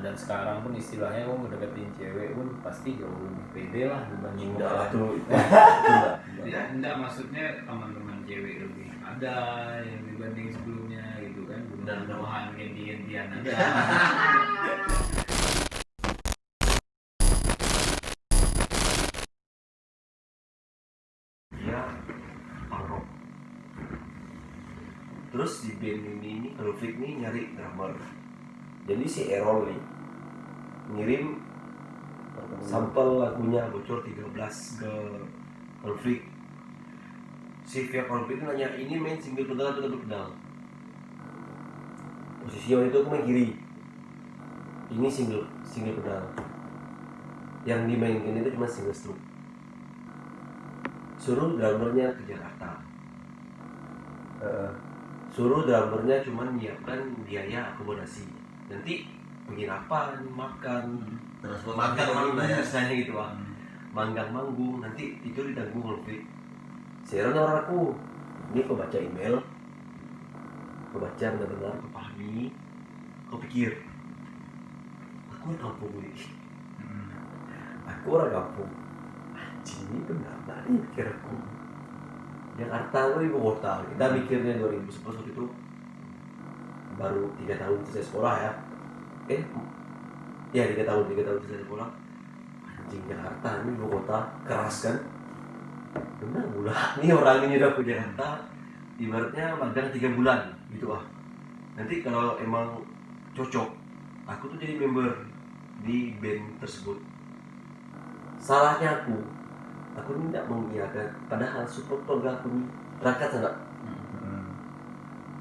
dan sekarang pun istilahnya kamu mendekatin cewek pun pasti jauh lebih pede lah dibanding enggak itu enggak. enggak maksudnya teman-teman cewek lebih ada yang dibanding sebelumnya gitu kan belum bahan ganti-gantian ada. Dia parok. Terus di band ini Rufik nih nyari drummer. Jadi si Errol nih ngirim sampel lagunya bocor 13 ke Rufik. Si via Rufik nanya, ini main single pedal atau double pedal? Posisinya waktu itu aku main kiri. Ini single pedal. Yang dimainkan itu cuma single stroke. Suruh drummernya ke Jakarta. Suruh drummernya cuma menyiapkan biaya akomodasi. Nanti penginapan, makan, makan manggung misalnya gitu lah. Manggang manggung, nanti itu ditanggung lebih. Saya orang aku, ini kau baca email, kau baca benar-benar, kau pahami, kau pikir, aku orang kampung ini. Aku orang kampung. Anjing ini benar nih pikir aku. Jakarta itu ibu kota. Kita mikirnya 2011 itu baru 3 tahun selesai sekolah ya. 3 tahun selesai sekolah. Anjing Jakarta ini ibu kota keras kan. Benar bulan ini orang ini udah ke Jakarta. Ibaratnya magang 3 bulan gitu ah. Nanti kalau emang cocok, aku tuh jadi member di band tersebut. Salahnya aku tidak mengiyakan, padahal support keluarga aku nih berangkat enggak?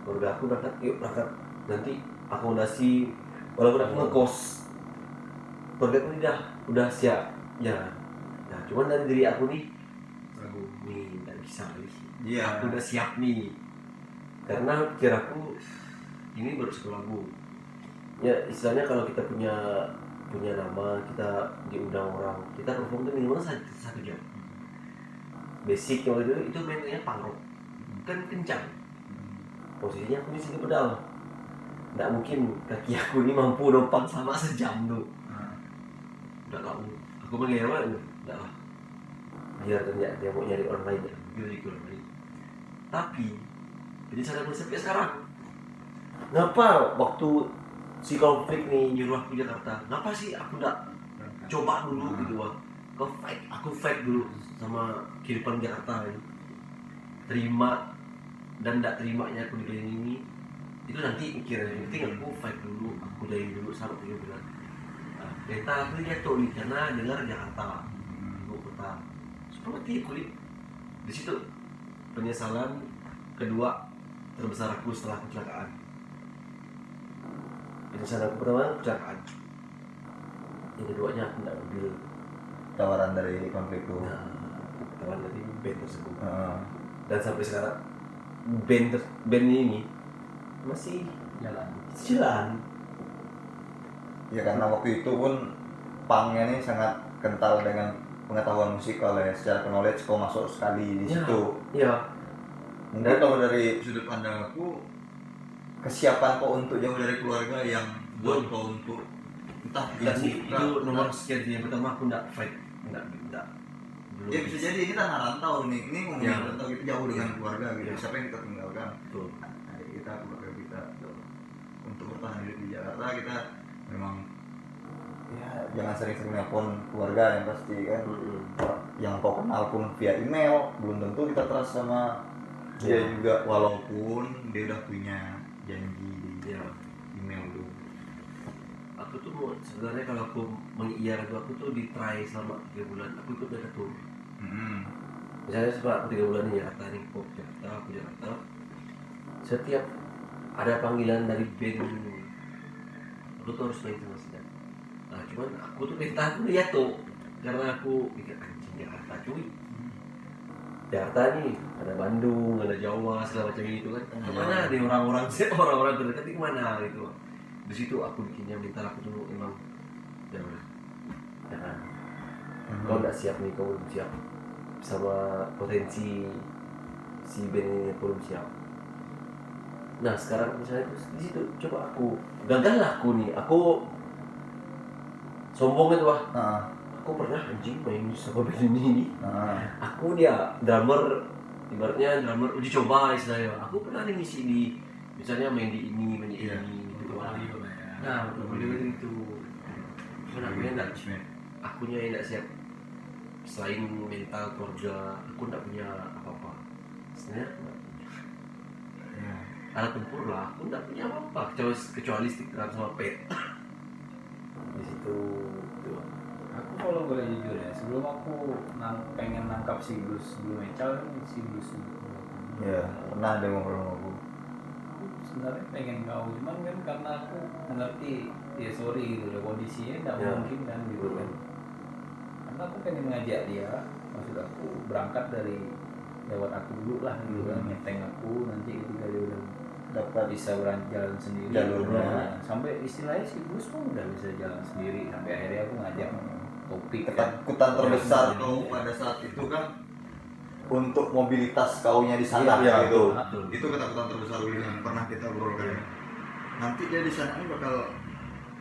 Keluarga aku berangkat, yuk berangkat. Nanti akomodasi, walaupun aku ngekos, keluarga aku udah siap, ya. Nah, cuman dari diri aku nih, ragu nih, nggak bisa nih. Iya. Aku udah siap nih, karena pikir aku ini baru satu lagu. Ya istilahnya kalau kita punya nama, kita diundang orang, kita perform itu minimal 1 jam. Basic waktu itu mainnya punk rock kan kencang, posisinya aku di sini pedal, nggak mungkin kaki aku ini mampu numpang sama sejam tuh. Nggak tahu, aku mengelak nggak lah, biar ternyata dia mau nyari orang lain ya, biar orang lain. Tapi jadi cara konsepnya sekarang, ngapa waktu si konflik nih nyuruh aku Jakarta, ngapa sih aku nggak coba dulu gitu wah. Aku fight dulu sama kehidupan Jakarta ini. Terima dan tidak terimanya aku di ini itu nanti pikiran. Yang penting aku fight dulu, aku dari dulu sampai 3 bulan. Beta aku jatuh nih karena dengar Jakarta, ibu kota. Seperti kulit di situ. Penyesalan kedua terbesar aku setelah kecelakaan. Penyesalan aku pertama kecelakaan. Yang keduanya aku tidak ambil tawaran dari konflik itu. Tawaran dari band tersebut. Dan sampai sekarang band ini masih jalan. Ya karena waktu itu pun punknya ini sangat kental dengan pengetahuan musikal ya, secara knowledge kau masuk sekali di situ. Iya. Mungkin kalau dari sudut pandang aku, kesiapan kau untuk jauh dari keluarga yang buat kau untuk entah itu nomor sekian. Yang pertama aku enggak fight, enggak belum. Ya bisa jadi kita nggak rantau nih, ini ngomongin rantau kita jauh dengan keluarga gitu. Siapa yang kita tinggalkan? Betul. Adik kita, keluarga kita. Untuk bertahan hidup di Jakarta kita memang ya jangan sering-sering nelpon keluarga yang pasti kan. Yang kau kenal pun via email, belum tentu kita trust sama dia juga, walaupun dia udah punya janji di email tuh. Aku tuh mau sebenarnya kalau aku mengiyakan aku tuh di try selama 3 bulan. Aku ikut mereka tour. Misalnya setelah aku 3 bulan di Jakarta nih, aku Jakarta. Setiap ada panggilan dari band, aku tuh harus main sama sedang. Nah cuman aku tuh minta aku lihat tuh, karena aku pikir anjing Jakarta cuy. Jakarta nih ada Bandung, ada Jawa, segala macam itu kan. Kemana nih orang-orang terdekat itu kemana gitu. Di situ aku bikinnya minta aku tuh emang jangan. Kau nggak siap nih, kau belum siap sama potensi si band ini, belum siap. Nah sekarang misalnya di situ coba aku gagal lah aku sombong kan wah. Nah, Aku pernah anjing main sama band ini. nah, Aku dia drummer, ibaratnya drummer uji coba istilahnya. Aku pernah nih ngisi di misalnya main di ini Iya. gitu Untuk kan. audio lah ya. Nah, video itu. Cuman aku enggak, akunya yang enggak siap. Selain mental keluarga, aku enggak punya apa-apa. Sebenarnya aku nggak punya. Ya. Alat tempur lah, aku enggak punya apa-apa kecuali stick drum sama pad. Di situ gitu. Aku kalau boleh jujur ya, sebelum aku pengen nangkap si blues blue metal si blues ya pernah ada ngobrol sama aku. aku sebenarnya pengen tahu, cuman kan karena aku mengerti ya sorry gitu, udah kondisinya nggak Ya. mungkin kan gitu kan. Karena aku pengen ngajak dia, maksud aku berangkat dari lewat aku dulu lah gitu kan, ngeteng aku nanti ketika dia udah Dapat bisa jalan sendiri Jalurnya. Nah, sampai istilahnya si blues pun udah bisa jalan sendiri sampai akhirnya aku ngajak topik kan. ketakutan terbesar kau pada saat itu kan untuk mobilitas kaunya di sana Iya, gitu. betul. Itu ketakutan terbesar yang pernah kita obrolkan. Nanti dia di sana ini bakal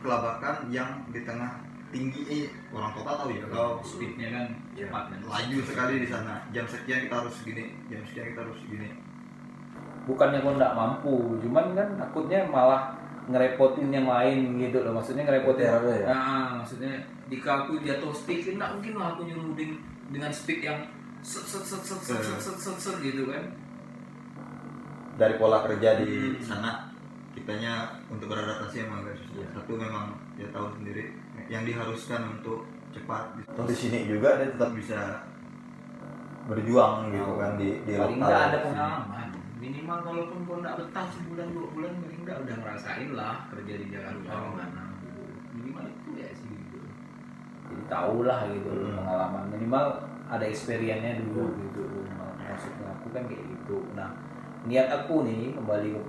kelabakan yang di tengah tinggi orang kota tahu ya kau Speednya kan Iya. cepat kan. laju sekali di sana. Jam sekian kita harus segini, jam sekian kita harus segini. Bukannya kau nggak mampu, cuman kan takutnya malah ngerepotin yang lain gitu loh, maksudnya ngerepotin. Veterannya ya? Nah, maksudnya jika aku jatuh speed, nggak mungkin lah aku nyuruh dengan speed yang set gitu kan. Dari pola kerja di sana kitanya untuk beradaptasi emang agak susah. Iya. Satu memang ya tahu sendiri yang diharuskan untuk cepat. Di sini juga dia tetap bisa berjuang gitu kan di Paling lokal. nggak ada pengalaman, minimal kalaupun kau nggak betah sebulan 2 bulan, paling nggak udah ngerasain lah kerja di Jakarta gimana gitu. Minimal itu ya sih gitu. Jadi tahu lah gitu pengalaman, minimal ada experience-nya dulu gitu. Maksudnya aku kan kayak gitu. Nah, niat aku nih kembali ke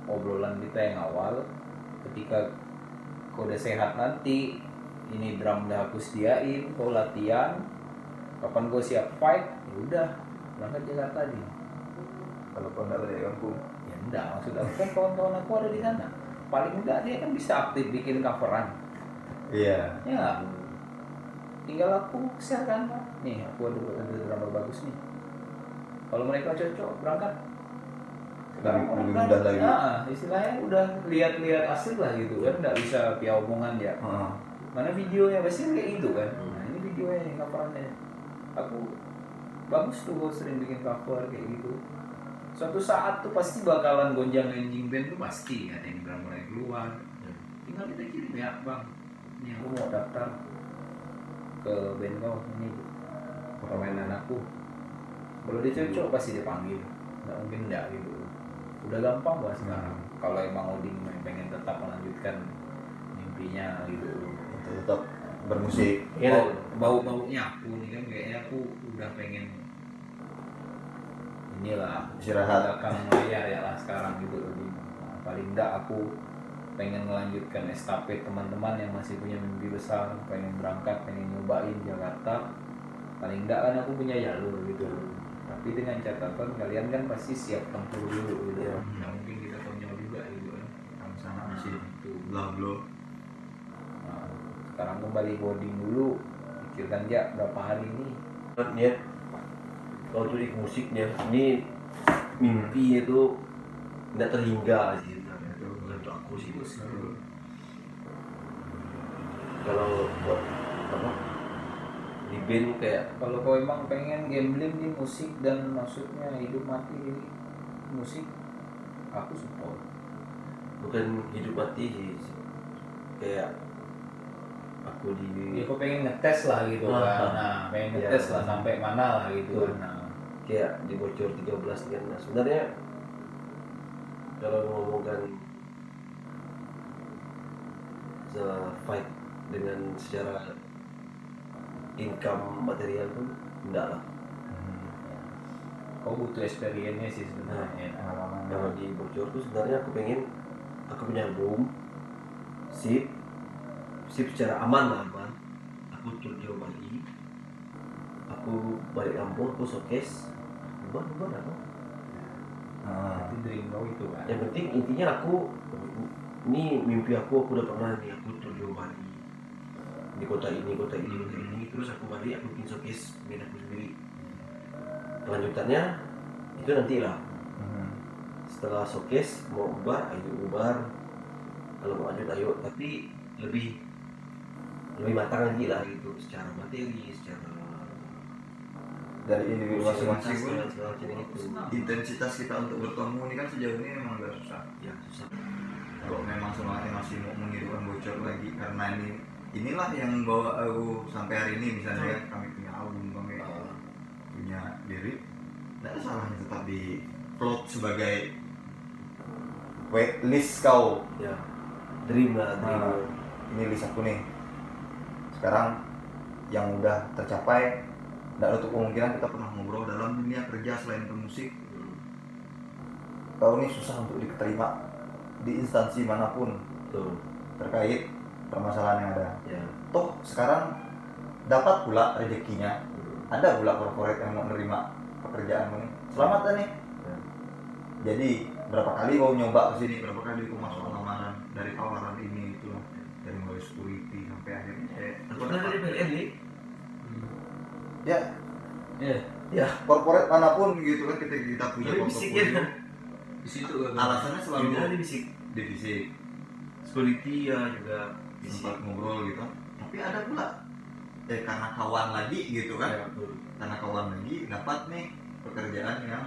obrolan kita yang awal, ketika kau udah sehat nanti, ini drum udah aku sediain, kau latihan, kapan kau siap fight, ya udah berangkat Jakarta nih. Kalau kau nggak ada di kampung. Ya enggak, maksud aku kan kawan-kawan aku ada di sana. Paling enggak dia kan bisa aktif bikin coveran. Iya. Ya, tinggal aku share kan, Pak. Nih, aku ada drummer bagus nih. Kalau mereka cocok berangkat. Sekarang orang Lebih kan, mudah lagi. istilahnya udah lihat-lihat hasil lah gitu kan, nggak bisa via omongan ya. Heeh. Mana videonya pasti kayak gitu kan. Nah, ini videonya nih coverannya. Aku bagus tuh, gue sering bikin cover kayak gitu. Suatu saat tuh pasti bakalan gonjang ganjing band tuh pasti ada yang drummer yang keluar. Tinggal kita kirim ya bang, ini aku mau daftar ke band kau, ini permainan aku. Kalau dia cocok pasti dia panggil, nggak mungkin enggak gitu. Udah gampang bahas sekarang. Kalau emang Odin pengen tetap melanjutkan mimpinya gitu. Untuk tetap bermusik. Iya. Bau-baunya aku nih kan kayaknya aku udah pengen inilah Istirahat. belakang layar ya lah sekarang gitu loh. Nah, paling enggak aku pengen melanjutkan estafet teman-teman yang masih punya mimpi besar, pengen berangkat, pengen nyobain Jakarta. Paling enggak kan aku punya jalur gitu loh. Tapi dengan catatan kalian kan pasti siap tempur dulu gitu. Iya. Nggak mungkin kita konyol juga gitu kan. Yang sana masih Itu. blah. Nah, sekarang kembali boarding dulu. Pikirkan ya berapa hari ini. Niat kalau tuh di musiknya ini mimpi itu tidak terhingga sih sebenarnya. Untuk aku sih kalau buat apa di band kayak Kalau kau emang pengen gambling di musik dan maksudnya hidup mati di musik, aku support. bukan hidup mati sih, kayak aku di Ya kau pengen ngetes lah gitu Ah, kan. ah. Nah, pengen Iya. ngetes lah sampai mana lah gitu Betul. kan. Nah, kayak di bocor 13 kan. Nah, sebenarnya kalau ngomongkan fight dengan secara income material pun enggak lah. kau butuh experience-nya sih sebenarnya. Kalau di bocor tuh sebenarnya aku pengen aku punya room sip secara aman lah, aman. Aku tur di Bali, aku balik kampung, aku showcase bubar apa. Itu dream kau itu kan. Yang penting intinya aku ini mimpi aku udah pernah nih aku tur di Bali, di kota ini kota ini, terus aku balik aku bikin showcase band aku sendiri. Kelanjutannya itu nanti lah. Setelah showcase mau bubar ayo bubar, kalau mau lanjut ayo, tapi lebih matang lagi lah gitu, secara materi, secara dari individu masing-masing pun segala macam itu. intensitas kita untuk bertemu ini kan sejauh ini memang agak susah. Ya susah. Kalau memang semangatnya masih mau mengirimkan bocor lagi, karena inilah yang bawa aku sampai hari ini. Misalnya kan kami punya album, kami punya lirik, tidak ada salahnya tetap di plot sebagai waitlist kau. Ya dream lah, dream. Nah, ini list aku nih. Sekarang yang udah tercapai, tidak ada kemungkinan kita pernah ngobrol dalam dunia kerja selain bermusik. Kau ini susah untuk diterima di instansi manapun Tuh. terkait permasalahan yang ada. Ya. Toh sekarang dapat pula rezekinya, ada pula korporat yang mau menerima pekerjaanmu nih. Selamat kan nih. Ya. Jadi berapa kali kau nyoba ke sini, berapa kali kau masuk lamaran, dari tawaran ini itu, dari mulai security sampai akhirnya Aku kan dari PLN nih. ya Ya. korporat manapun gitu kan, kita punya Tapi bisik ya. portofolio. Di situ kan. Alasannya selalu Jadi bisik. divisi Security ya juga bisik. sempat ngobrol gitu. Tapi ada pula karena kawan lagi gitu kan, Ya, betul. karena kawan lagi dapat nih pekerjaan yang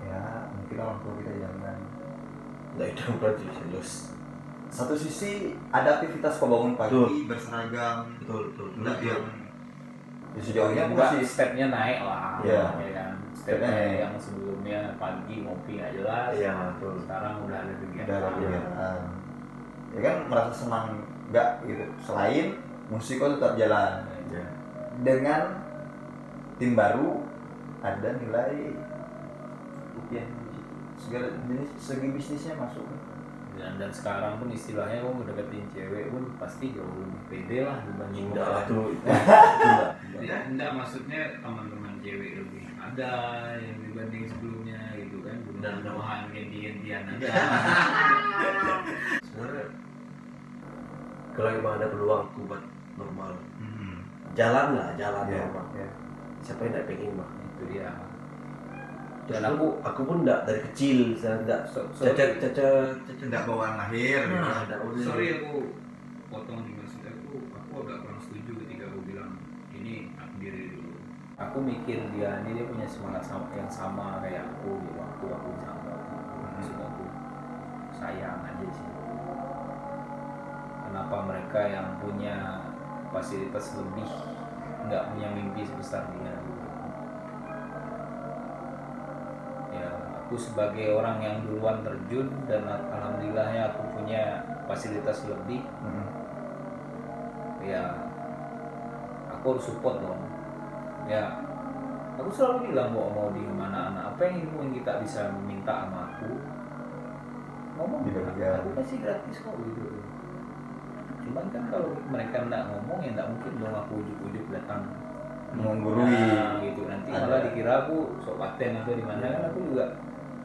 ya mungkin orang tua kita jangan. Nggak itu berarti serius. Satu sisi ada aktivitas kau bangun pagi Betul. berseragam, Betul. enggak yang ya sejauh ini aku Enggak, masih stepnya naik lah. Iya. Ya kan. Stepnya Stepnya naik. yang sebelumnya pagi ngopi nggak jelas. Iya, betul. Sekarang udah ada kegiatan. udah ada kegiatan. Ya kan merasa senang enggak gitu. Selain musik kau tetap jalan. Ya. Dengan tim baru ada nilai rupiah, segala jenis segi bisnisnya masuk. Dan sekarang pun istilahnya kamu ngedeketin cewek pun pasti jauh lebih pede lah dibanding Enggak lah tuh. Ya, enggak, maksudnya teman-teman cewek lebih ada yang dibanding sebelumnya gitu kan. Dan Bahan ganti-gantian ada. Sebenarnya kalau emang ada peluang aku buat normal, jalan Ya, normal. ya. Siapa yang nggak pengen bang? Itu dia. Dan Dan aku pun nggak dari kecil, saya nggak cacat. Tidak bawaan lahir. Nah, gitu. ada sorry aku potong nih, maksud aku agak kurang setuju ketika aku bilang ini aku diri dulu. Aku mikir dia punya semangat yang sama kayak aku di waktu aku sama. Maksud aku sayang aja sih. Kenapa mereka yang punya fasilitas lebih nggak punya mimpi sebesar dia? Ya, aku sebagai orang yang duluan terjun dan alhamdulillahnya aku punya fasilitas lebih, ya aku harus support dong. Ya, aku selalu bilang mau di mana anak apa yang ilmu yang kita bisa minta sama aku, ngomong Dibagikan. aku kasih gratis kok gitu. Cuman kan kalau mereka nggak ngomong ya nggak mungkin dong aku ujuk-ujuk datang Menggurui. Nah, gitu nanti Ada. malah dikira aku sok paten atau di mana, kan aku juga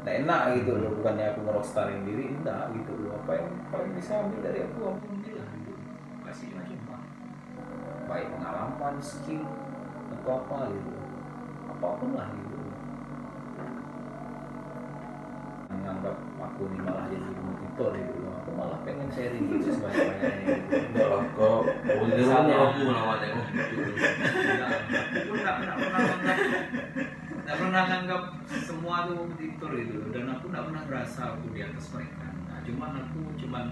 nggak enak gitu loh. Bukannya aku ngerockstarin diri, enggak gitu loh. Apa yang paling bisa ambil dari aku alhamdulillah gitu. Kasih cuma baik pengalaman, skill atau apa gitu, apapun lah gitu. Menganggap aku ini malah jadi kompetitor gitu loh. Aku malah pengen sharing gitu sebanyak-banyaknya gitu. Enggak lah, kalau boleh Sama. aku lawan yang gitu. Aku nggak pernah nganggap semua tuh kompetitor gitu, dan aku nggak pernah merasa aku di atas mereka. Nah, cuman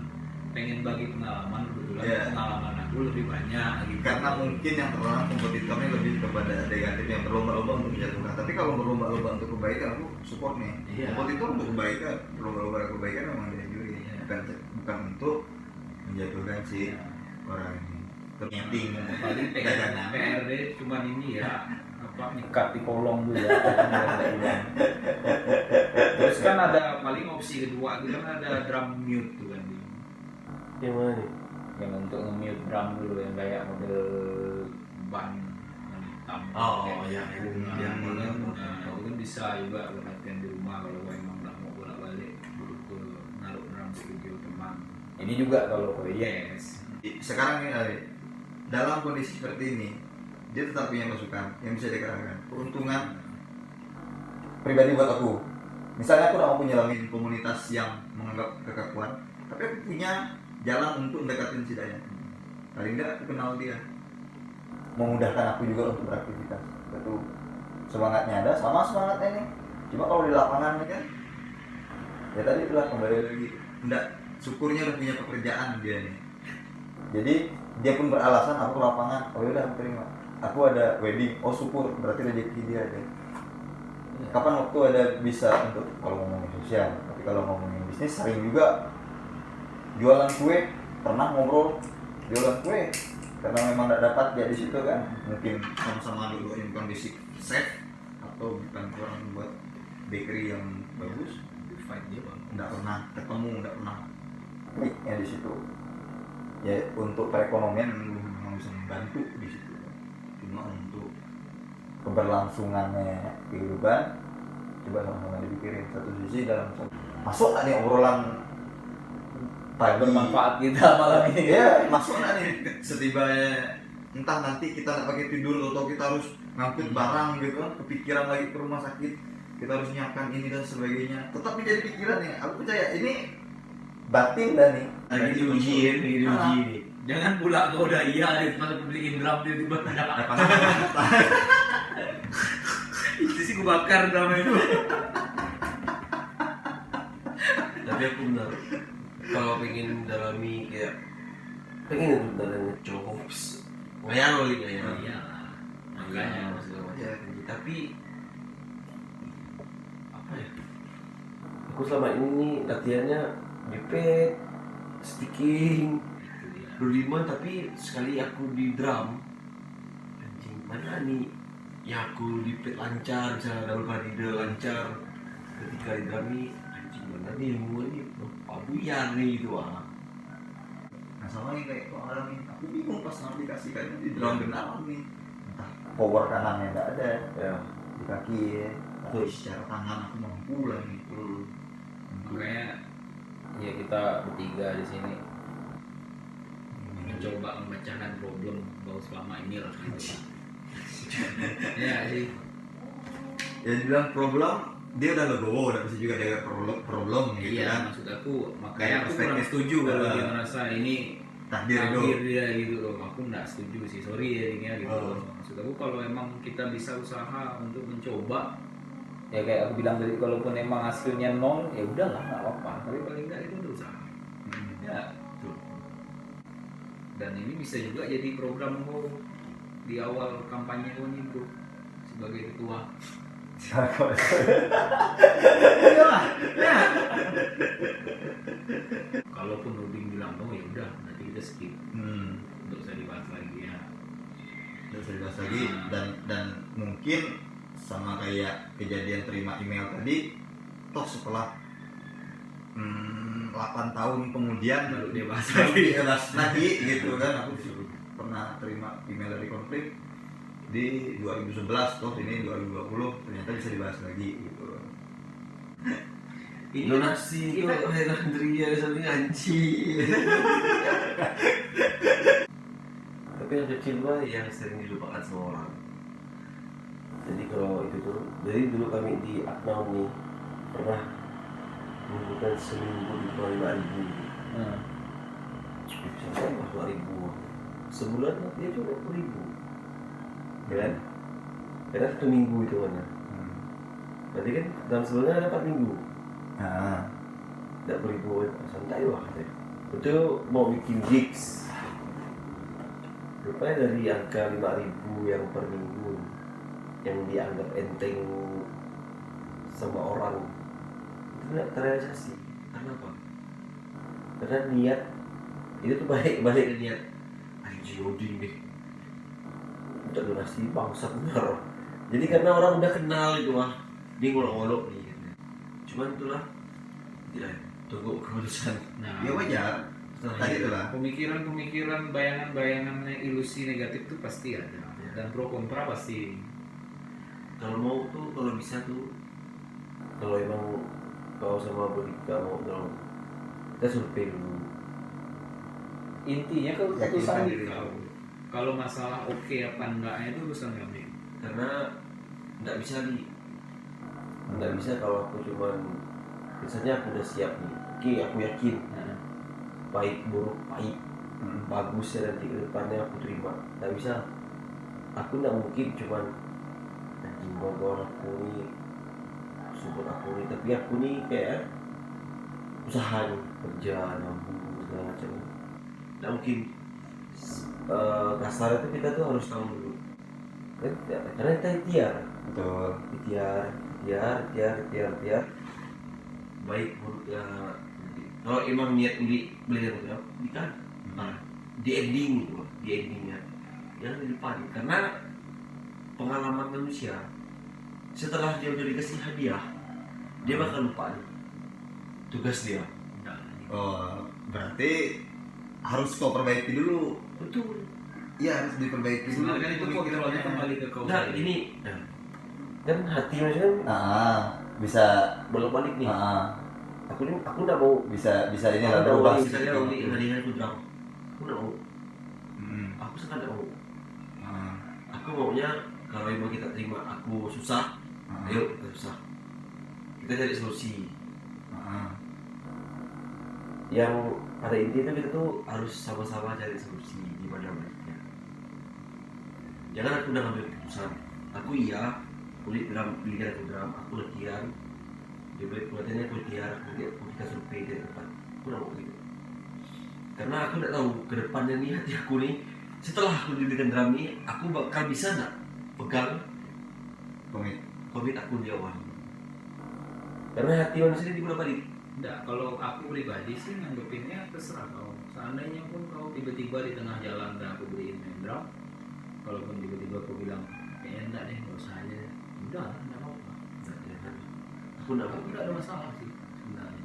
pengen bagi pengalaman, kebetulan Iya. pengalaman aku lebih banyak gitu. Karena mungkin yang terlarang kompetitornya lebih kepada negatif yang berlomba-lomba untuk menjatuhkan. Tapi kalau berlomba-lomba untuk kebaikan, aku support nih. Iya. Kompetitor untuk kebaikan, berlomba-lomba untuk kebaikan memang dianjuri. Iya. Bukan untuk menjatuhkan si Iya. orang ini. Termeeting. Paling dagangan. PRD cuman ini ya, apa, nyekat di kolong tuh ya. Terus kan ada paling opsi kedua itu kan ada drum mute tuh kan, Yang mana nih? yang untuk nge-mute drum dulu yang kayak model ban yang hitam. Oh, Kayak iya, gitu. iya. Nah, itu kan bisa juga kalau latihan di rumah, kalau emang nggak mau bolak-balik ke naruh drum studio teman. Ini juga kalau yes. Sekarang ini Ali, dalam kondisi seperti ini dia tetap punya masukan yang bisa dikatakan keuntungan pribadi buat aku. Misalnya aku mau nyelamin komunitas yang menganggap kekakuan, tapi aku punya jalan untuk mendekatin si Dayan. Paling enggak aku kenal dia, memudahkan aku juga untuk beraktivitas. Itu semangatnya ada, sama semangatnya nih. Cuma kalau di lapangan kan, ya tadi itulah kembali lagi. Enggak, syukurnya udah punya pekerjaan dia nih. Jadi dia pun beralasan aku lapangan, oh yaudah aku terima. Aku ada wedding, oh syukur berarti rezeki dia aja. Kapan waktu ada bisa untuk kalau ngomongin sosial, tapi kalau ngomongin bisnis sering juga jualan kue, pernah ngobrol jualan kue karena memang tidak dapat dia di situ kan, mungkin sama-sama dulu yang kondisi chef atau bukan orang buat bakery yang bagus, Fight dia bang. tidak pernah ketemu, tidak pernah kliknya di situ. Ya untuk perekonomian memang bisa membantu di situ, cuma untuk keberlangsungannya kehidupan coba sama-sama dipikirin. Satu sisi dalam masuk nggak nih obrolan pagi Bermanfaat kita malam ini. ya, masuk nggak nih setibanya entah nanti kita nggak pakai tidur atau kita harus ngangkut barang gitu kan, kepikiran lagi ke rumah sakit kita harus nyiapkan ini dan sebagainya, tetap menjadi pikiran ya. Aku percaya ini batin dah nih Lagi diuji nih. Jangan pula kau udah iya nih malah beliin drum tiba-tiba itu sih gue bakar drum itu. Tapi aku benar, kalau pengen dalami kayak pengen itu dalami jokes ngayal kali ya. Iya makanya segala macam. Ya. Tapi apa ya, aku selama ini latihannya jepit, sticking, berlima, tapi sekali aku di drum anjing mana nih ya aku di pit lancar, misalnya double parade lancar, ketika di drum nih anjing mana nih ilmu ini pabuyar nih gitu nah sama nih kayak orang nih, aku bingung pas aplikasikannya di drone benar nih, entah power kanannya nggak ada ya. di kaki ya, tapi secara tangan aku mampu lah gitu. makanya ya kita bertiga di sini mencoba memecahkan problem bahwa selama ini lah gitu. Ya sih. Ya dibilang problem, dia udah legowo, udah bisa juga dia problem gitu Iya kan. maksud aku makanya Kayak aku kurang perspektif. setuju kalau dia ngerasa ini Takdir takdir itu. dia gitu loh. Aku nggak setuju sih, sorry ya ini ya gitu Oh. loh. Maksud aku kalau emang kita bisa usaha untuk mencoba ya kayak aku bilang tadi, kalaupun emang hasilnya nol ya udahlah nggak apa-apa, tapi paling nggak itu udah usaha. Ya betul. Dan ini bisa juga jadi program lo di awal kampanye lo nih bro, sebagai ketua. Iyalah, ya. Kalaupun Udin bilang oh ya udah nanti kita skip untuk saya dibahas lagi ya. Udah bisa dibahas lagi dan mungkin sama kayak kejadian terima email tadi, toh setelah 8 tahun kemudian Baru dia bahas lagi lagi gitu kan. Aku disuruh pernah terima email dari konflik di 2011, toh ini 2020 ternyata bisa dibahas lagi gitu. Donasi itu Hendria sampai anjing. Tapi yang kecil gua yang sering dilupakan sama orang. Jadi kalau itu tuh, dari dulu kami di Aknaun nih pernah mengumpulkan seminggu di bawah 5.000. Sampai 2.000. Sebulan dia cuma 20.000. Ya kan? Karena 1 minggu itu mana. Berarti kan dalam sebulan ada 4 minggu. Nah, Tidak beribu santai lah katanya. Itu mau bikin gigs. Rupanya dari angka 5.000 yang per minggu yang dianggap enteng sama orang itu tidak terrealisasi. Karena apa? Karena niat itu tuh balik ke niat anjing Odin deh untuk donasi bangsat bener. Jadi karena orang udah kenal itu dia ngolok-ngolok nih. Cuman itulah tidak tunggu keputusan. Nah, ya wajar. Tadi itulah. pemikiran, bayangan ilusi negatif itu pasti ada dan pro kontra pasti. Kalau mau tuh, kalau bisa tuh, kalau emang kau sama Bodika mau dong, kita survei dulu intinya keputusan Yakinkan di diri kau. kau. Kalau masalah oke apa enggaknya itu urusan kamu. Karena nggak bisa kalau aku cuman misalnya aku udah siap nih, oke aku yakin Nah, baik buruk baik bagus ya nanti ke depannya aku terima. Nggak bisa, aku nggak mungkin cuman anjing bogor aku nih support aku nih, tapi aku nih kayak usaha nih kerja nabung segala macam. Nggak mungkin. Kasar itu kita tuh harus tahu dulu kan, karena kita ikhtiar Betul. ikhtiar baik buruknya nanti. Kalau emang niat beli dengan kan di endingnya jangan di depan, karena pengalaman manusia setelah dia udah dikasih hadiah dia bakal lupa nih tugas dia. enggak. Oh, berarti harus kau perbaiki dulu. Betul. Iya, harus diperbaiki dulu. Sebenarnya itu kontrolnya kembali ke kau. Nah sendiri. ini kan hati manusia Bisa bolak balik nih. Aku nggak mau bisa ini aku lah nggak mau berubah misalnya sedikit. Uli hadiah aku drama, aku nggak mau, aku sangat nggak mau. Aku maunya kalau emang kita terima aku susah, ayo kita susah, kita cari solusi. Yang pada intinya itu kita tuh harus sama-sama cari solusi gimana baiknya. Jangan aku udah ngambil keputusan, aku iya kulit drum belikan aku drum, aku latihan dia beli pelatihannya aku latihan, nanti kita survei di depan. Aku nggak mau gitu, karena aku nggak tahu ke depannya nih hati aku nih setelah aku diberikan drum nih aku bakal bisa nggak pegang komit aku di awal, karena hati manusia ini bolak balik. Enggak, kalau aku pribadi sih nanggepinnya terserah kau. Seandainya pun kau tiba-tiba di tengah jalan dan aku beliin main drum, kalaupun tiba-tiba kau bilang kayaknya enggak deh, nggak usah aja, udah enggak apa-apa. Aku nggak mau. Aku nggak ada masalah sih sebenarnya.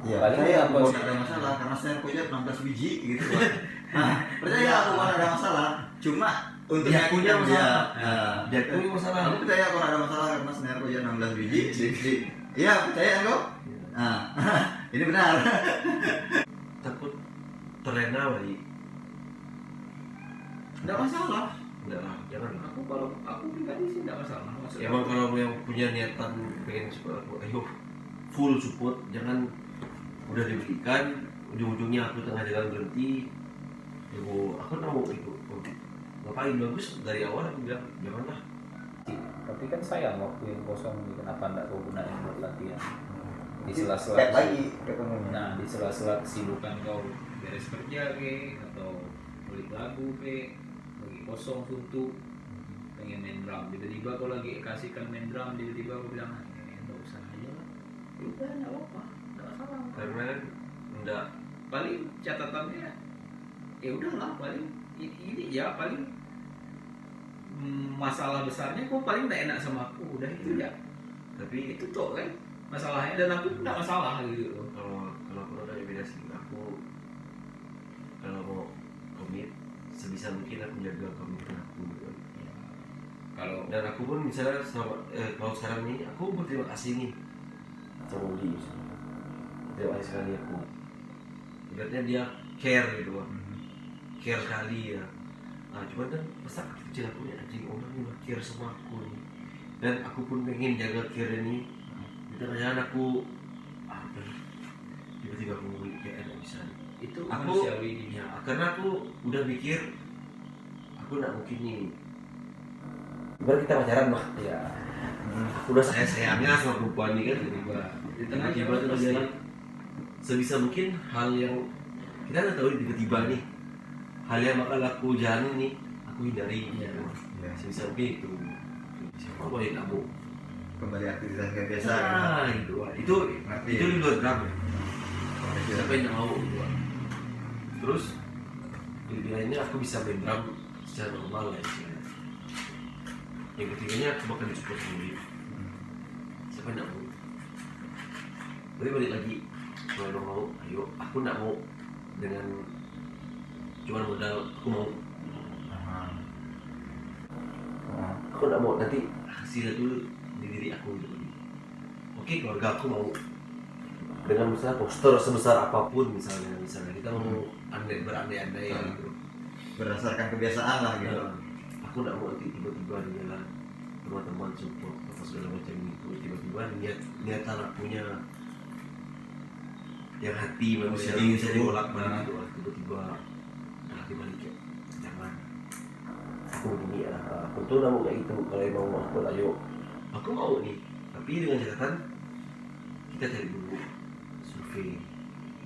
Iya, Paling percaya apa aku sih? nggak ada masalah karena saya punya 16 biji gitu kan. Nah, percaya aku nggak ada masalah. Cuma untuk Dia punya meyakinkan masalah. dia. Dia punya masalah. Aku percaya aku nggak ada masalah karena snare punya 16 biji. Iya, percaya kok. Nah, ini benar. Takut terlena lagi. Enggak masalah. Enggak lah, jangan lah. Kalau aku pribadi sih enggak masalah. Maksudnya Emang kalau yang punya niatan pengen support aku, ayo full support, jangan udah diberikan ujung-ujungnya aku tengah jalan berhenti. Aku mau ikut. Ngapain bagus dari awal aku bilang janganlah. tapi kan sayang waktu yang kosong ini, kenapa enggak kau gunain buat latihan di Kayak sela-sela lagi ketemunya. nah di sela-sela kesibukan kau beres kerja ke atau beli lagu ke lagi kosong suntuk pengen main drum, tiba-tiba kau lagi kasihkan main drum, tiba-tiba kau bilang nggak usah aja lah, ya udah nggak apa-apa, nggak masalah. Karena enggak Paling catatannya ya udahlah, paling ini ya paling masalah besarnya kok paling gak enak sama aku, udah itu ya, tapi itu tuh kan masalahnya, dan aku nggak masalah gitu loh. kalau aku udah beda sih, aku kalau mau komit sebisa mungkin aku jaga komitmen aku gitu. Ya, kalau Dan aku pun misalnya kalau sekarang nih aku berterima kasih nih sama Uli, terima kasih sekali aku, ibaratnya dia care gitu kan, care sekali ya. Nah cuman kan masa kecil aku nih anjing orang ini udah care sama aku nih, dan aku pun pengen jaga care ini. Di tengah aku tiba-tiba aku kayak nggak bisa. itu Aku manusiawi ya karena aku udah mikir aku nggak mungkin nih. Ibarat kita pacaran mah, ya. aku udah sayangnya sama perempuan ini kan, Tiba-tiba di tengah tiba-tiba jalan tuh pasti jalan sebisa mungkin hal yang kita nggak tahu tiba-tiba nih hal yang bakal aku jalani nih aku hindari. Iya. Sebisa mungkin itu siapa boleh kamu Kembali aktivitas kayak biasa. nah itu Ngerti. di luar drum ya. Gitu. Siapa yang nggak mau gitu kan. Terus di lainnya aku bisa main drum secara normal lah istilahnya. Yang ketiganya aku bakal disupport sendiri. Siapa yang nggak mau? Tapi balik lagi, kalau lo mau, ayo. Aku nggak mau dengan cuma modal aku mau. Aku nggak mau nanti hasilnya dulu di diri aku gitu. Oke, keluarga aku mau. dengan misalnya poster sebesar apapun misalnya kita mau berandai-andai Hmm. gitu. Berdasarkan kebiasaan lah gitu. Nah, aku nggak mau nanti tiba-tiba di jalan teman-teman support apa segala macam itu tiba-tiba niat anaknya yang hati manusia ingin bisa sembuh. dibolak-balik gitu tiba-tiba bolak-balik ya jangan aku begini ya aku tuh nggak mau kayak gitu kalau emang mau aku ayo aku mau nih tapi dengan catatan kita cari dulu survei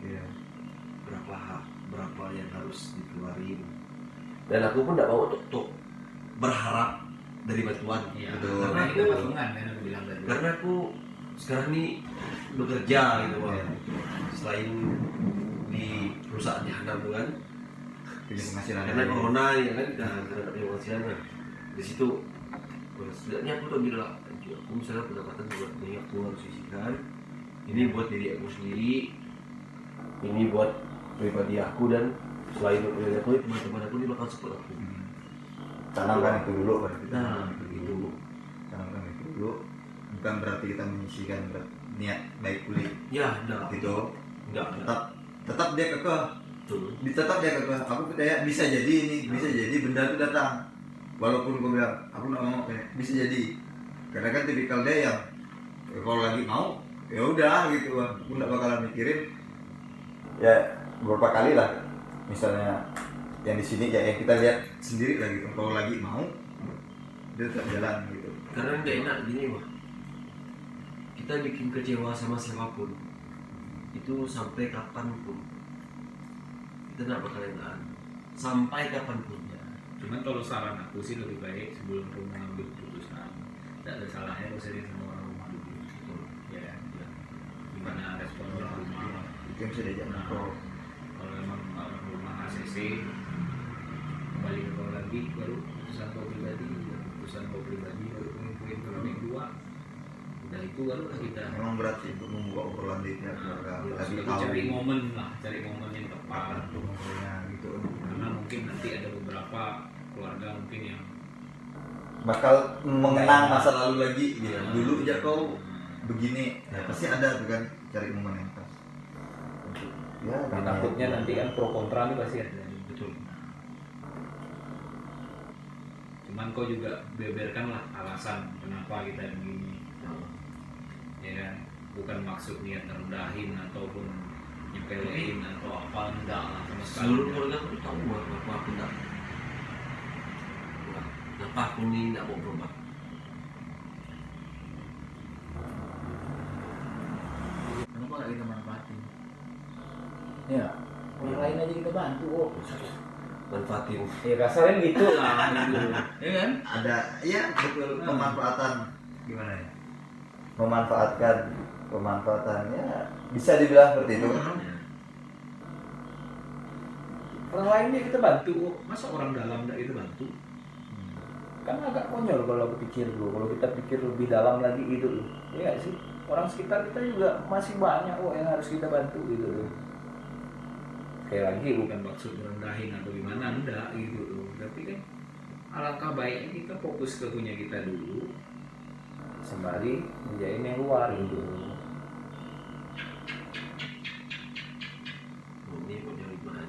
Iya. berapa yang harus dikeluarin dan aku pun nggak mau untuk berharap dari bantuan Iya, Betul. karena Karena itu aku- patungan kan aku bilang tadi. karena aku sekarang nih bekerja gitu bang Iya. selain di perusahaan Hanam tuh kan Punya penghasilan karena dari- corona ya kan kita nggak punya penghasilan kan di situ setidaknya aku tuh bilang aku misalnya pendapatan buat ini aku harus sisihkan ini buat diri aku sendiri ini buat pribadi aku dan selain pribadi aku teman-teman aku ini bakal support aku tanamkan itu dulu berarti. nah gitu Tanamkan itu dulu. Bukan berarti kita menyisihkan niat baik kulit ya enggak gitu. enggak Tetap dia kekeh. betul Tetap dia kekeh. Aku percaya bisa jadi ini, bisa jadi benda itu datang. Walaupun gue bilang aku nggak mau, bisa jadi. Karena kan tipikal dia yang kalau lagi mau ya udah gitu, aku nggak bakalan mikirin. Ya beberapa kali lah, misalnya yang di sini ya yang kita lihat sendiri lah gitu. Kalau lagi mau dia tetap jalan gitu. karena nggak enak gini mah kita bikin kecewa sama siapapun itu sampai kapanpun kita nggak bakal enak sampai kapanpun Ya. Cuman kalau saran aku sih lebih baik sebelum kamu mengambil keputusan, tidak ada salahnya kau sering sama orang rumah dulu. Betul. Ya, ya. Gimana respon orang rumah? Itu yang bisa diajak Nah, ngobrol. kalau memang orang rumah ACC kembali ke kau lagi, baru keputusan kau pribadi, baru pengen kalau yang dua. Udah itu barulah kita. Memang berat sih untuk membuka obrolan di pihak keluarga. Lagi Lebih tahu cari momen lah, cari momen yang tepat. untuk ngobrolnya gitu. Karena mungkin nanti ada beberapa keluarga mungkin yang Bakal mengenang masa lalu lagi gitu. Ya. Dulu aja kau begini, ya pasti ada tuh kan cari momen yang pas. Ya, Nah, takutnya nanti kan pro kontra nih pasti ada. betul Cuman kau juga beberkan lah alasan kenapa kita begini, ya kan? Bukan maksud niat rendahin ataupun nyepelein atau apa, enggak lah sama sekali. seluruh keluarga aku tahu apa aku enggak kenapa aku ini enggak mau berubah Kenapa nggak kita manfaatin? Ya, orang lain aja kita bantu kok. manfaatin Ya kasarnya gitu lah, gitu. Ya kan? ada iya betul pemanfaatan gimana ya? Pemanfaatannya bisa dibilang seperti itu. Orang lainnya kita bantu kok. Masa orang dalam nggak kita bantu? Kan agak konyol kalau aku pikir dulu. Kalau kita pikir lebih dalam lagi gitu loh. Iya nggak sih? Orang sekitar kita juga masih banyak kok yang harus kita bantu gitu loh. Sekali lagi bukan maksud merendahin atau gimana, enggak gitu loh. Tapi kan alangkah baiknya kita fokus ke punya kita dulu, sembari menjain yang luar gitu. ini mau nyari mana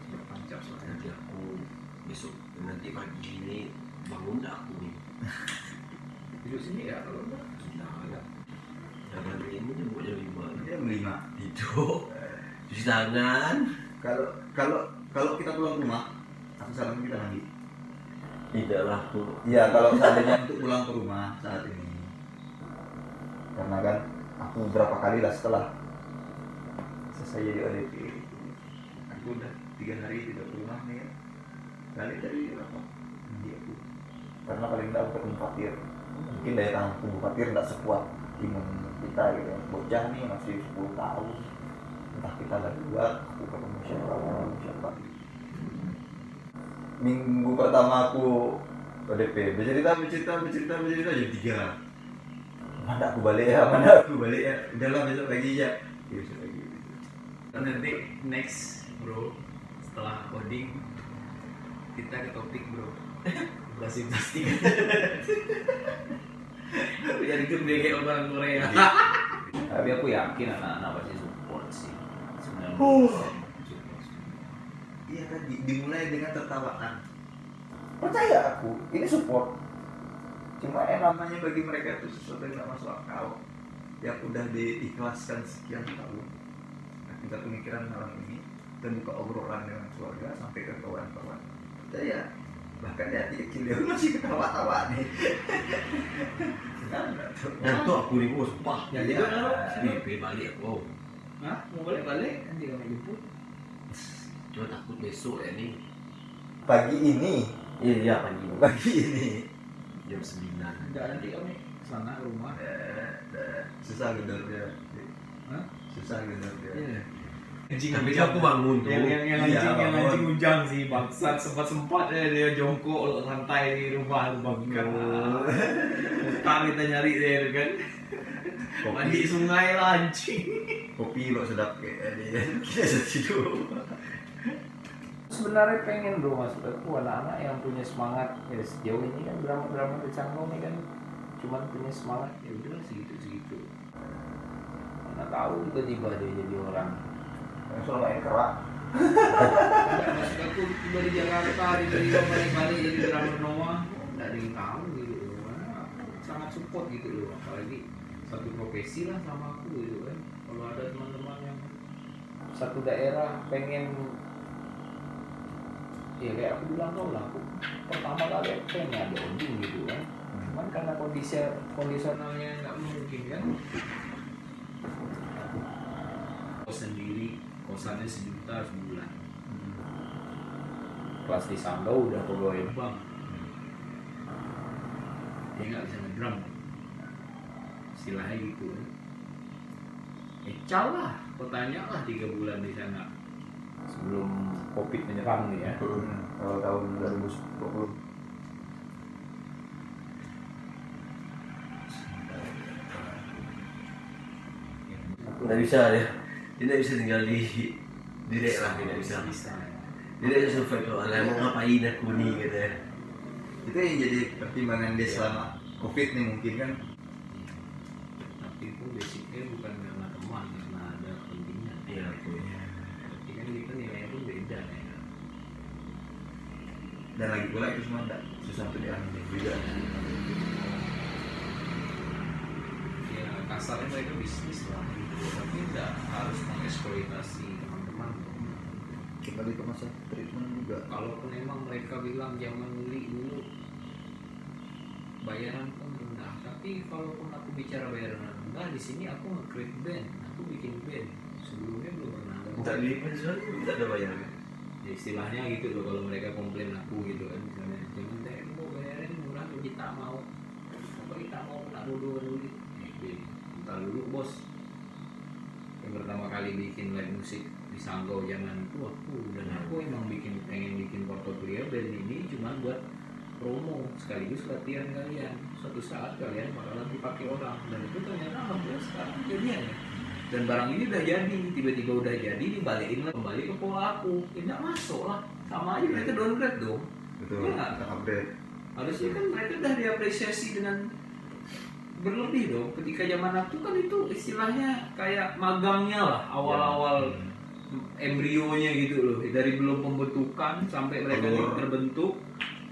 Berpancap soalnya. nanti aku besok nanti pagi ini bangun dah aku nih Duduk sini ya kalau enggak. gila agak jangan ini dia mau nyari mana Dia melima. tidur cuci tangan Kalau kita pulang ke rumah, aku saran kita mandi. tidaklah tuh Iya, kalau seandainya untuk pulang ke rumah saat ini. Karena kan aku berapa kali lah setelah selesai jadi ODP, aku udah 3 hari tidak ke rumah nih kan. Kali dari apa? Mandi aku. Karena paling tidak aku ketemu Fatir. Mungkin daya tahan tubuh Fatir tidak sekuat imun kita gitu. Bocah nih masih 10 tahun. Entah kita lagi buat, aku ketemu siapa. Minggu pertama aku ODP, bercerita jam 3. Mana aku balik ya, udahlah besok lagi ya. Besok lagi. Nanti next bro, setelah coding kita ke topik bro. Operasi plastik. Jadi gede kayak orang Korea. Tapi aku yakin anak-anak pasti support sih. 90% support. Iya kan dimulai dengan tertawaan. Percaya aku, ini support. Cuma namanya bagi mereka itu sesuatu yang nggak masuk akal, yang udah diikhlaskan sekian tahun. Nah, kita pemikiran malam ini terbuka obrolan dengan keluarga sampai ke kawan-kawan. Percaya, bahkan di hati kecil dia masih ketawa-tawa nih. Ngantuk aku nih bos, pah. Ya dia kalau Ini balik aku. Hah? Mau balik nanti kamu jemput. Cuma takut besok ya nih. Pagi ini, Iya pagi. pagi ini, Jam 9. Enggak, nanti kami sana rumah. susah gedor dia. Hah? Susah gedor dia. Iya. Anjing Tapi ujang. aku bangun tuh. Yang Iya, yang bangun. anjing ujang sih bangsat sempat dia jongkok lantai di rumah bangkan. Mutar kita nyari dia kan. Mandi sungai lah anjing. Kopi lo sedap kayak dia. Kita tidur. Sebenarnya pengen bro, maksud aku anak-anak yang punya semangat ya sejauh ini kan drama-drama di Cangkong ini kan cuman punya semangat ya udah segitu mana tahu tiba-tiba dia jadi orang. Yang selama ini kerak. Enggak, maksud aku tiba di Jakarta tiba-tiba balik-balik jadi drama Noah nggak ada yang tahu gitu loh. Karena aku sangat support gitu loh, apalagi satu profesi lah sama aku gitu kan. Kalau ada teman-teman yang satu daerah pengen ya kayak aku bilang tau lah, aku pertama kali aku pengen ada oding gitu kan, cuman karena kondisionalnya nggak memungkinkan. Kos sendiri, kosannya 1 juta sebulan, kelas di Sanggau udah pegawai bank, dia nggak bisa ngedrum istilahnya gitu kan. Ecal lah, pertanyaan lah 3 bulan di sana sebelum COVID menyerang nih ya. Kalau tahun 2020. Nggak bisa ya. Dia nggak bisa tinggal di daerah, tidak bisa. Dia nggak bisa survive kalau mau ngapain aku nih gitu ya. Itu yang jadi pertimbangan dia selama COVID nih mungkin kan. Tapi itu basicnya bukan karena teman, karena ada kepentingan. Iya aku ya. Tapi kan kita nilainya pun beda ya. Dan lagi pula itu semua enggak susah untuk diambil juga. Ya kasarnya mereka bisnis lah gitu, tapi tidak harus mengeksploitasi teman-teman. Kembali ke masa treatment juga. Kalaupun emang mereka bilang zaman dulu bayaran pun rendah, tapi kalaupun aku bicara bayaran rendah, di sini aku nge-create band, aku bikin band. Sebelumnya belum pernah ada. Nggak di pensiun nggak ada bayarnya. Ya istilahnya gitu loh, kalau mereka komplain aku gitu kan, misalnya jangan TM bayarin murah, kita mau apa kita mau kena dulu entar dulu bos. Yang pertama kali bikin live musik di Sanggau zaman itu aku, dan aku emang pengen bikin portofolio band ini cuma buat promo sekaligus latihan kalian, suatu saat kalian bakalan dipakai orang, dan itu ternyata alhamdulillah sekarang kejadian ya. Dan barang ini udah jadi, tiba-tiba udah jadi dibalikin lah kembali ke pola aku, tidak masuk lah, sama aja mereka downgrade dong. Betul. Iya nggak? Upgrade. Harusnya kan mereka udah diapresiasi dengan berlebih dong. Ketika zaman aku kan itu istilahnya kayak magangnya lah, awal-awal embrionya gitu loh, dari belum pembentukan sampai mereka terbentuk,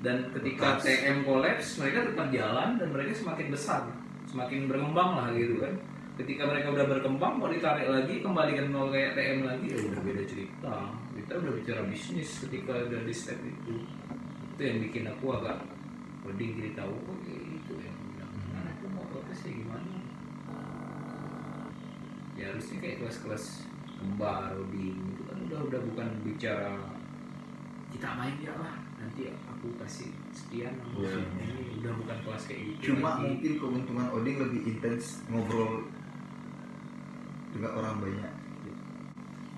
dan ketika TM kolaps mereka tetap jalan dan mereka semakin besar, semakin berkembang lah gitu kan. Ketika mereka udah berkembang mau ditarik lagi kembali ke nol kayak TM lagi, ya udah beda cerita. Kita udah bicara bisnis ketika udah di step itu yang bikin aku agak mending jadi tahu kok kayak gitu ya. Nah, aku mau protes ya gimana? Ya harusnya kayak kelas-kelas kembar, Odin itu kan udah bukan bicara kita main ya lah, nanti aku kasih sekian ini udah bukan kelas kayak gitu. Cuma lagi. mungkin keuntungan Oding lebih intens ngobrol dengan orang banyak.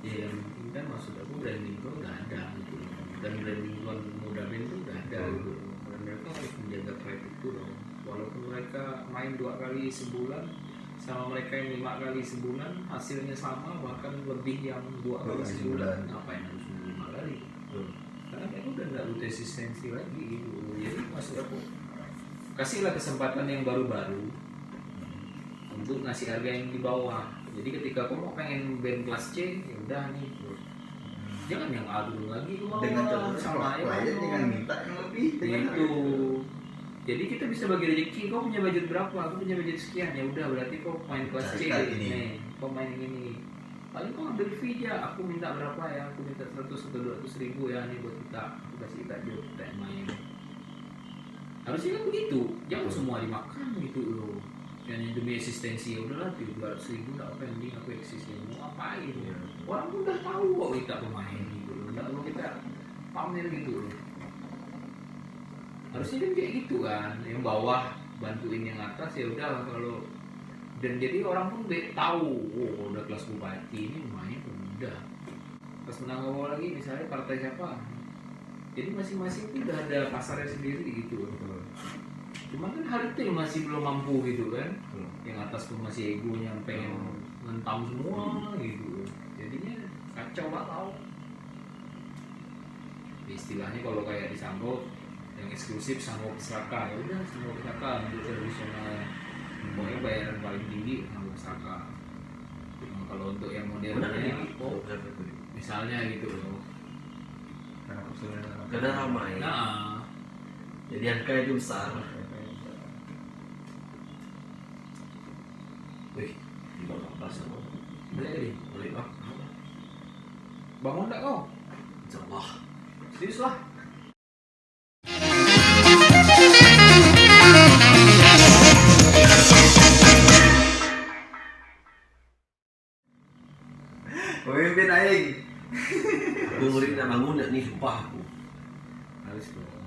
Ya yang penting kan maksud aku branding itu udah ada gitu, dan branding tuan muda band itu udah ada gitu, dan mereka harus menjaga track itu dong. Walaupun mereka main 2 kali sebulan sama mereka yang 5 kali sebulan hasilnya sama, bahkan lebih yang 2 kali sebulan, ngapain harus 5 kali? Karena mereka udah nggak butuh eksistensi lagi gitu. Jadi maksud aku kasihlah kesempatan yang baru-baru untuk ngasih harga yang di bawah. Jadi ketika kau mau pengen band kelas C, ya udah nih. Jangan yang A dulu lagi ke bawah. Dengan contoh sama klien jangan minta yang lebih dengan itu. Jadi kita bisa bagi rezeki. Kau punya budget berapa? Aku punya budget sekian. Ya udah berarti kau main kelas C Carikan ini. nih. Kau main yang ini. Paling kau ambil fee aja. Aku minta berapa ya? Aku minta 100 atau 200 ribu ya nih buat kita. Aku kasih kita job, kita yang main. Harusnya kan begitu. Jangan semua dimakan gitu loh. Yang demi eksistensi ya udahlah 200 ribu nggak apa yang penting aku eksis ya mau ngapain ya. Orang pun udah tahu kok kita pemain gitu loh. Nggak perlu kita pamer gitu loh. Harusnya kan kayak gitu kan, yang bawah bantuin yang atas ya udah kalau dan jadi orang pun tahu, oh udah kelas bupati ini lumayan udah. Pas menang bawah lagi misalnya partai siapa, jadi masing-masing itu udah ada pasarnya sendiri gitu. Cuman kan hal itu yang masih belum mampu gitu kan, yang atas pun masih egonya pengen ngentam semua gitu, jadinya kacau balau. Istilahnya kalau kayak di Sambo yang eksklusif Sambo Pesaka, ya udah Sambo Pesaka untuk tradisional, pokoknya bayaran paling tinggi Sambo Pesaka. Nah, kalau untuk yang modernnya, oh misalnya gitu loh, Karena ramai. nah Jadi angka itu besar. Wih, di bawah kelas apa? boleh jadi, Boleh bang? bangun nggak kau? Insyaallah. Serius lah. Pemimpin aing. Aku ngeri nak bangun nih, sumpah aku. Harus dong.